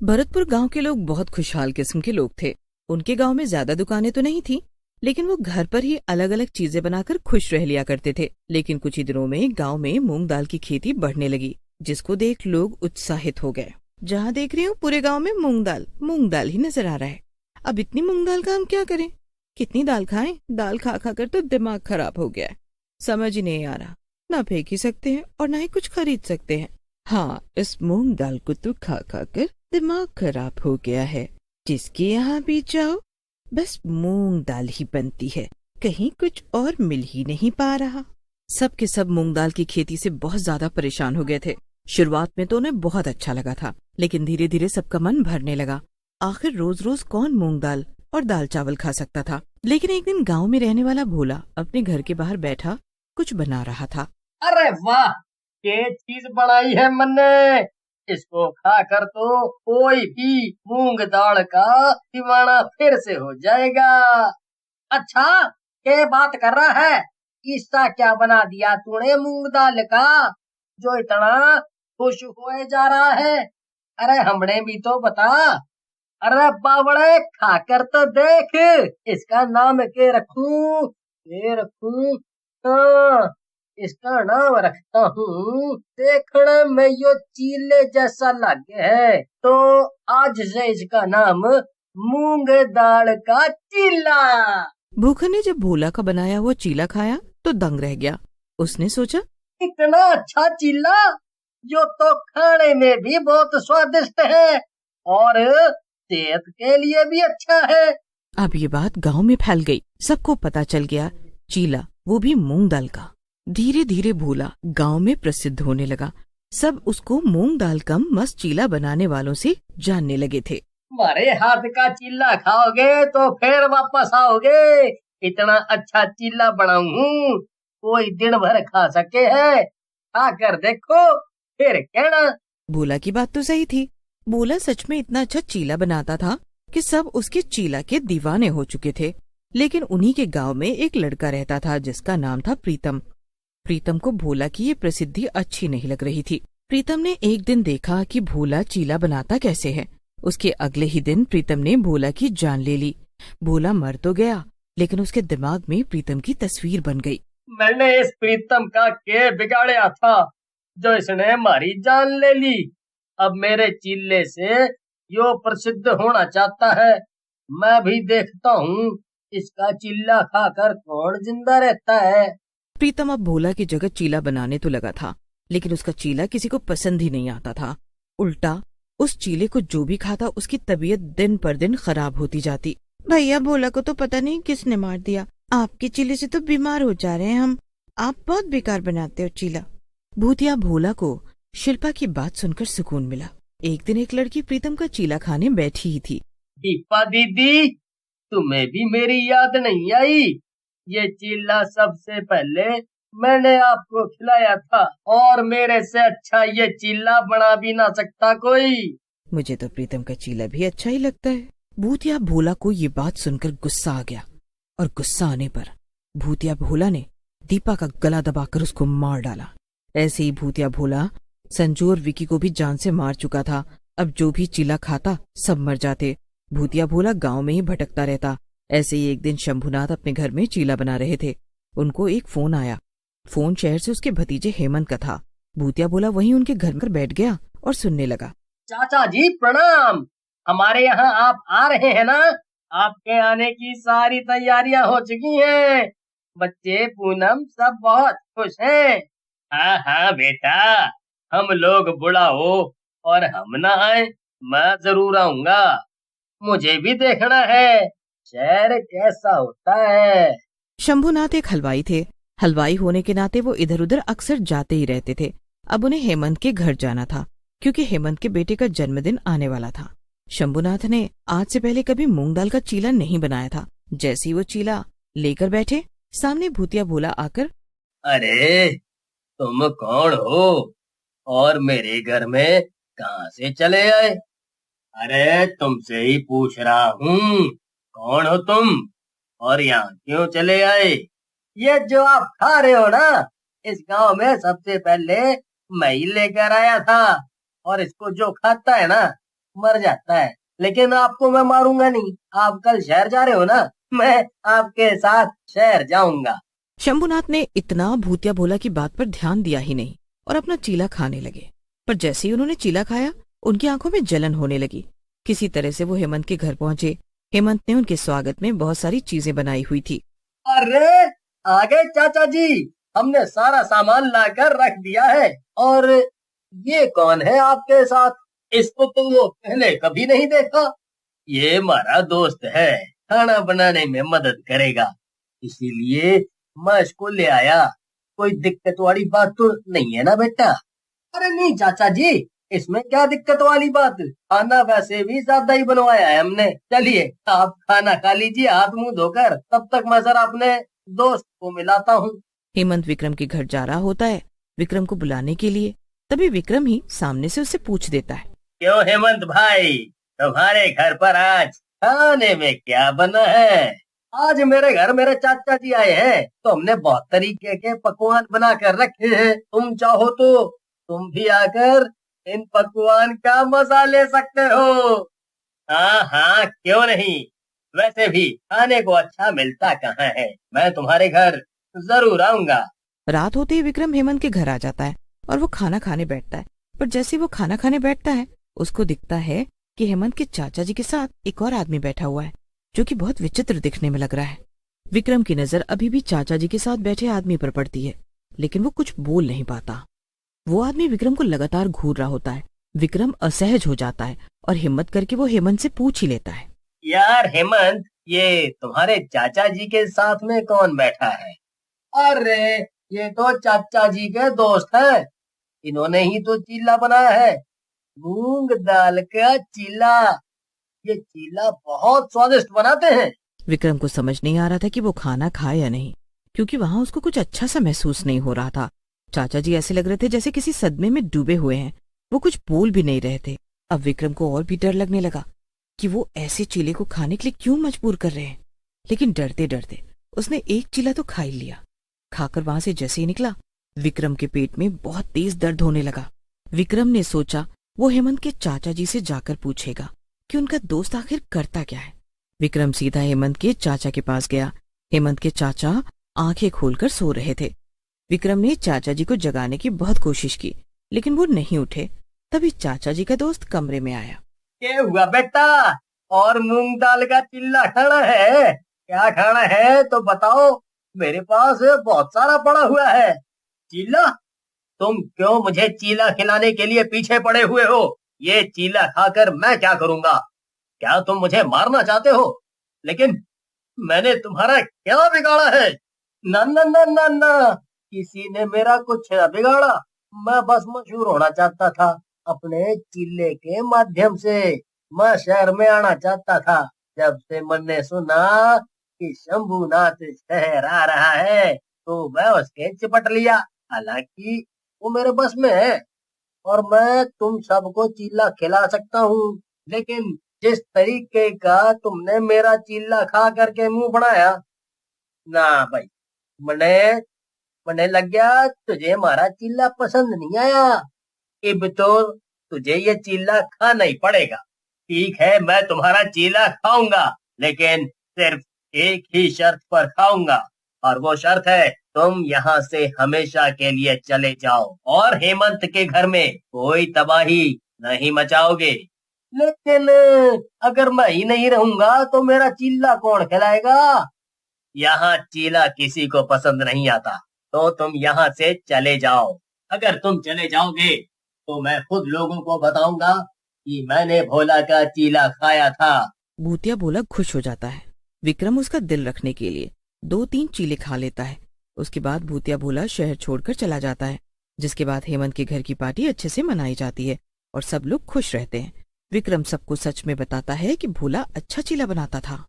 भरतपुर गांव के लोग बहुत खुशहाल किस्म के लोग थे। उनके गांव में ज्यादा दुकानें तो नहीं थी, लेकिन वो घर पर ही अलग अलग चीजें बनाकर खुश रह लिया करते थे। लेकिन कुछ ही दिनों में गांव में मूंग दाल की खेती बढ़ने लगी, जिसको देख लोग उत्साहित हो गए। जहाँ देख रही हूँ पूरे गांव में मूंग दाल ही नजर आ रहा है। अब इतनी मूंग दाल का हम क्या करें? कितनी दाल खाएं? दाल खा खा कर तो दिमाग खराब हो गया है। समझ ही नहीं आ रहा, ना फेंक ही सकते हैं और ना ही कुछ खरीद सकते हैं। हाँ, इस मूंग दाल को तो खा खा कर दिमाग खराब हो गया है। जिसके यहाँ भी जाओ बस मूंग दाल ही बनती है, कहीं कुछ और मिल ही नहीं पा रहा। सब के सब मूंग दाल की खेती से बहुत ज्यादा परेशान हो गए थे। शुरुआत में तो उन्हें बहुत अच्छा लगा था, लेकिन धीरे धीरे सबका मन भरने लगा। आखिर रोज रोज कौन मूंग दाल और दाल चावल खा सकता था। लेकिन एक दिन गांव में रहने वाला भोला अपने घर के बाहर बैठा कुछ बना रहा था। अरे वाह, ये चीज बनाई है मैंने। इसको खाकर तो कोई भी मूंग दाल का दीवाना फिर से हो जाएगा। अच्छा, क्या बात कर रहा है? इसका क्या बना दिया तूने मूंग दाल का, जो इतना खुश हुए जा रहा है? अरे हमने भी तो बता। अरे बावड़े, खाकर तो देख। इसका नाम के रखूं? ये रखूं? हाँ, इसका नाम रखता हूँ। देखने में यो चीले जैसा लगे है, तो आज से इसका नाम मूंग दाल का चीला। भूखन ने जब भोला का बनाया हुआ चीला खाया तो दंग रह गया। उसने सोचा, इतना अच्छा चीला, जो तो खाने में भी बहुत स्वादिष्ट है और सेहत के लिए भी अच्छा है। अब ये बात गांव में फैल गई। सबको पता चल गया चीला, वो भी मूंग दाल का। धीरे धीरे भोला गांव में प्रसिद्ध होने लगा। सब उसको मूंग दाल का मस्त चीला बनाने वालों से जानने लगे थे। हमारे हाथ का चीला खाओगे तो फिर वापस आओगे। इतना अच्छा चीला बनाऊं, कोई दिन भर खा सके है। खाकर देखो, फिर कहना। भोला की बात तो सही थी। भोला सच में इतना अच्छा चीला बनाता था कि सब उसके चीला के दीवाने हो चुके थे। लेकिन उन्हीं के गांव में एक लड़का रहता था जिसका नाम था प्रीतम। प्रीतम को भोला की ये प्रसिद्धि अच्छी नहीं लग रही थी। प्रीतम ने एक दिन देखा कि भोला चीला बनाता कैसे है। उसके अगले ही दिन प्रीतम ने भोला की जान ले ली। भोला मर तो गया, लेकिन उसके दिमाग में प्रीतम की तस्वीर बन गई। मैंने इस प्रीतम का के बिगाड़या था, जो इसने हमारी जान ले ली। अब मेरे चीले से यो प्रसिद्ध होना चाहता है। मैं भी देखता हूँ, इसका चिल्ला खाकर कौन जिंदा रहता है। प्रीतम अब भोला की जगह चीला बनाने तो लगा था, लेकिन उसका चीला किसी को पसंद ही नहीं आता था। उल्टा उस चीले को जो भी खाता उसकी तबीयत दिन पर दिन खराब होती जाती। भैया, भोला को तो पता नहीं किसने मार दिया। आपके चीले से तो बीमार हो जा रहे हैं हम। आप बहुत बेकार बनाते हो चीला। भूतिया भोला को शिल्पा की बात सुनकर सुकून मिला। एक दिन एक लड़की प्रीतम का चीला खाने बैठी ही थी। दीपा दीदी, तुम्हें भी मेरी याद नहीं आई? ये चीला सबसे पहले मैंने आपको खिलाया था, और मेरे से अच्छा ये चीला बना भी ना सकता कोई। मुझे तो प्रीतम का चीला भी अच्छा ही लगता है। भूतिया भोला को ये बात सुनकर गुस्सा आ गया, और गुस्सा आने पर भूतिया भोला ने दीपा का गला दबाकर उसको मार डाला। ऐसे ही भूतिया भोला संजू और विकी को भी जान से मार चुका था। अब जो भी चीला खाता सब मर जाते। भूतिया भोला गांव में ही भटकता रहता। ऐसे ही एक दिन शंभुनाथ अपने घर में चीला बना रहे थे। उनको एक फोन आया। फोन शहर से उसके भतीजे हेमंत का था। भूतिया भोला वहीं उनके घर पर बैठ गया और सुनने लगा। चाचा जी प्रणाम। हमारे यहाँ आप आ रहे हैं ना? आपके आने की सारी तैयारियां हो चुकी हैं। बच्चे पूनम सब बहुत खुश हैं। हाँ हाँ बेटा, हम लोग बुढ़ा हो और हम ना आए, मैं जरूर आऊंगा। मुझे भी देखना है शहर कैसा होता है। शंभुनाथ एक हलवाई थे। हलवाई होने के नाते वो इधर उधर अक्सर जाते ही रहते थे। अब उन्हें हेमंत के घर जाना था, क्योंकि हेमंत के बेटे का जन्मदिन आने वाला था। शंभुनाथ ने आज से पहले कभी मूंग दाल का चीला नहीं बनाया था। जैसे ही वो चीला लेकर बैठे, सामने भूतिया भोला आकर, अरे तुम कौन हो और मेरे घर में कहाँ से चले आए? अरे तुमसे ही पूछ रहा हूँ, कौन हो तुम और यहाँ क्यों चले आए? ये जो आप खा रहे हो ना, इस गांव में सबसे पहले मैं ही लेकर आया था, और इसको जो खाता है ना, मर जाता है। लेकिन आपको मैं मारूंगा नहीं, आप कल शहर जा रहे हो ना, मैं आपके साथ शहर जाऊंगा। शंभुनाथ ने इतना भूतिया भोला की बात पर ध्यान दिया ही नहीं और अपना चीला खाने लगे। पर जैसे ही उन्होंने चीला खाया, उनकी आंखों में जलन होने लगी। किसी तरह से वो हेमंत के घर पहुंचे। हेमंत ने उनके स्वागत में बहुत सारी चीजें बनाई हुई थी। अरे आ गए चाचा जी, हमने सारा सामान लाकर रख दिया है। और ये कौन है आपके साथ? इसको तो वो पहले कभी नहीं देखा। ये हमारा दोस्त है, खाना बनाने में मदद करेगा, इसीलिए मैं इसको ले आया। कोई दिक्कत वाली बात तो नहीं है ना बेटा? अरे नहीं चाचा जी, इसमें क्या दिक्कत वाली बात, खाना वैसे भी ज्यादा ही बनवाया है हमने। चलिए आप खाना खा लीजिए हाथ मुंह धोकर, तब तक मैं जरा अपने दोस्त को मिलाता हूँ। हेमंत विक्रम के घर जा रहा होता है विक्रम को बुलाने के लिए। तभी विक्रम ही सामने से उससे पूछ देता है, क्यों हेमंत भाई, तुम्हारे घर पर आज खाने में क्या बना है? आज मेरे घर मेरे चाचा जी आए हैं, तो हमने बहुत तरीके के पकवान बना कर रखे हैं। तुम चाहो तो तुम भी आकर इन पकवान का मजा ले सकते हो। हाँ हाँ क्यों नहीं, वैसे भी खाने को अच्छा मिलता कहाँ है, मैं तुम्हारे घर जरूर आऊंगा। रात होते ही विक्रम हेमंत के घर आ जाता है और वो खाना खाने बैठता है। पर जैसे वो खाना खाने बैठता है, उसको दिखता है कि हेमंत के चाचा जी के साथ एक और आदमी बैठा हुआ है, जो कि बहुत विचित्र दिखने में लग रहा है। विक्रम की नजर अभी भी चाचा जी के साथ बैठे आदमी पर पड़ती है, लेकिन वो कुछ बोल नहीं पाता। वो आदमी विक्रम को लगातार घूर रहा होता है। विक्रम असहज हो जाता है और हिम्मत करके वो हेमंत से पूछ ही लेता है, यार हेमंत, ये तुम्हारे चाचा जी के साथ में कौन बैठा है? अरे ये तो चाचा जी के दोस्त है, इन्होंने ही तो चीला बनाया है, मूंग दाल का चीला। ये चीला बहुत स्वादिष्ट बनाते हैं। विक्रम को समझ नहीं आ रहा था कि वो खाना खाए या नहीं, क्योंकि वहाँ उसको कुछ अच्छा सा महसूस नहीं हो रहा था। चाचा जी ऐसे लग रहे थे जैसे किसी सदमे में डूबे हुए हैं। वो कुछ बोल भी नहीं रहे थे। अब विक्रम को और भी डर लगने लगा कि वो ऐसे चीले को खाने के लिए क्यों मजबूर कर रहे हैं। लेकिन डरते डरते उसने एक चीला तो खा ही लिया। खाकर वहां से जैसे ही निकला, विक्रम के पेट में बहुत तेज दर्द होने लगा। विक्रम ने सोचा वो हेमंत के चाचा जी से जाकर पूछेगा कि उनका दोस्त आखिर करता क्या है। विक्रम सीधा हेमंत के चाचा के पास गया। हेमंत के चाचा आंखें खोलकर सो रहे थे। विक्रम ने चाचा जी को जगाने की बहुत कोशिश की, लेकिन वो नहीं उठे। तभी चाचा जी का दोस्त कमरे में आया। क्या हुआ बेटा, और मूंग दाल का चिल्ला खाना है? क्या खाना है तो बताओ, मेरे पास बहुत सारा पड़ा हुआ है। चीला? तुम क्यों मुझे चीला खिलाने के लिए पीछे पड़े हुए हो? ये चीला खाकर मैं क्या करूंगा? क्या तुम मुझे मारना चाहते हो? लेकिन मैंने तुम्हारा क्या बिगाड़ा है? ना ना ना ना ना, किसी ने मेरा कुछ न बिगाड़ा। मैं बस मशहूर होना चाहता था अपने चीले के माध्यम से। मैं शहर में आना चाहता था। जब से मैंने सुना कि शंभुनाथ शहर आ रहा है, तो मैं उसके चिपट लिया। हालांकि वो मेरे बस में है और मैं तुम सबको चीला खिला सकता हूँ, लेकिन जिस तरीके का तुमने मेरा चीला खा करके मुंह बनाया ना भाई, मैंने मैंने लग गया तुझे हमारा चीला पसंद नहीं आया। अब तो तुझे ये चीला खाना ही पड़ेगा। ठीक है, मैं तुम्हारा चीला खाऊंगा, लेकिन सिर्फ एक ही शर्त पर खाऊंगा, और वो शर्त है तुम यहाँ से हमेशा के लिए चले जाओ और हेमंत के घर में कोई तबाही नहीं मचाओगे। लेकिन अगर मैं ही नहीं रहूंगा तो मेरा चीला कौन खिलाएगा? यहाँ चीला किसी को पसंद नहीं आता, तो तुम यहाँ से चले जाओ। अगर तुम चले जाओगे तो मैं खुद लोगों को बताऊंगा कि मैंने भोला का चीला खाया था। भूतिया भोला खुश हो जाता है। विक्रम उसका दिल रखने के लिए 2-3 चीले खा लेता है। उसके बाद भूतिया भोला शहर छोड़कर चला जाता है, जिसके बाद हेमंत के घर की पार्टी अच्छे से मनाई जाती है और सब लोग खुश रहते हैं। विक्रम सबको सच में बताता है कि भोला अच्छा चीला बनाता था।